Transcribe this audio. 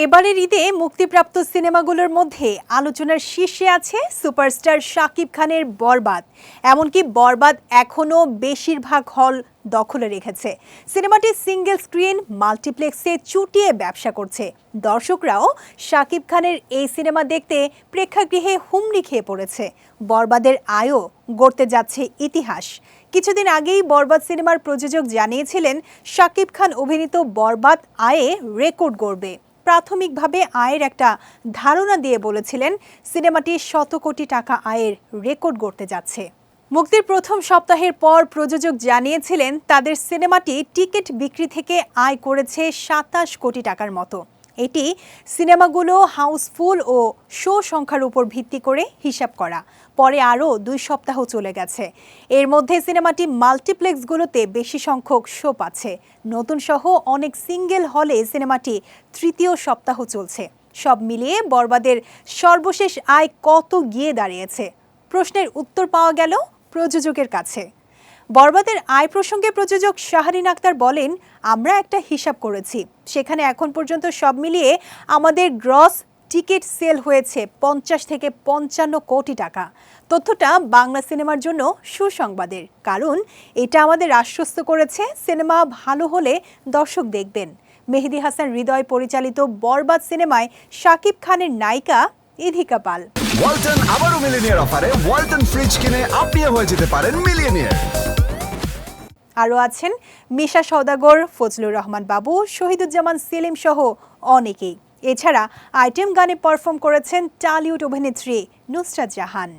এবারের ঈদে মুক্তিপ্রাপ্ত সিনেমাগুলোর মধ্যে আলোচনার শীর্ষে আছে সুপারস্টার শাকিব খানের বরবাদ। এমনকি বরবাদ এখনও বেশিরভাগ হল দখলে রেখেছে। সিনেমাটি সিঙ্গেল স্ক্রিন মাল্টিপ্লেক্সে চুটিয়ে ব্যবসা করছে। দর্শকরাও শাকিব খানের এই সিনেমা দেখতে প্রেক্ষাগৃহে হুমড়ি খেয়ে পড়েছে। বরবাদের আয়ও গড়তে যাচ্ছে ইতিহাস। কিছুদিন আগেই বরবাদ সিনেমার প্রযোজক জানিয়েছিলেন শাকিব খান অভিনীত বরবাদ আয়ে রেকর্ড গড়বে। প্রাথমিকভাবে আয়ের একটা ধারণা দিয়ে বলেছিলেন সিনেমাটি শত কোটি টাকা আয়ের রেকর্ড গড়তে যাচ্ছে। মুক্তির প্রথম সপ্তাহের পর প্রযোজক জানিয়েছিলেন তাদের সিনেমাটি টিকিট বিক্রি থেকে আয় করেছে ২৭ কোটি টাকার মতো। এটি সিনেমাগুলো হাউসফুল ও শো সংখ্যার উপর ভিত্তি করে হিসাব করা। পরে আরও ২ সপ্তাহ চলে গেছে। এর মধ্যে সিনেমাটি মাল্টিপ্লেক্সগুলোতে বেশি সংখ্যক শো পাচ্ছে। নতুন সহ অনেক সিঙ্গেল হলে সিনেমাটি তৃতীয় সপ্তাহ চলছে। সব মিলিয়ে বরবাদের সর্বশেষ আয় কত গিয়ে দাঁড়িয়েছে? প্রশ্নের উত্তর পাওয়া গেল প্রযোজকের কাছে। বরবাদের আয় প্রসঙ্গে প্রযোজক শাহরিন আক্তার বলেন, আমরা একটা হিসাব করেছি, সেখানে এখন পর্যন্ত সব মিলিয়ে আমাদের গ্রস টিকিট সেল হয়েছে ৫০ থেকে ৫৫ কোটি টাকা। তথ্যটা বাংলা সিনেমার জন্য সুসংবাদের, কারণ এটা আমাদের আশ্বস্ত করেছে সিনেমা ভালো হলে দর্শক দেখবেন। মেহেদী হাসান হৃদয় পরিচালিত বরবাদ সিনেমায় শাকিব খানের নায়িকা ইধিকা পাল। ওয়ালটন আবারো মিলিয়নিয়ার অফারে ওয়ালটন ফ্রিজ কিনে আপনিও হয়ে যেতে পারেন মিলিয়নিয়ার। আরও আছেন মিশা সওদাগর, ফজলুর রহমান বাবু, শহীদুজ্জামান সেলিম সহ অনেকেই। এছাড়া আইটেম গানে পারফর্ম করেছেন টলিউড অভিনেত্রী নুসরাত জাহান।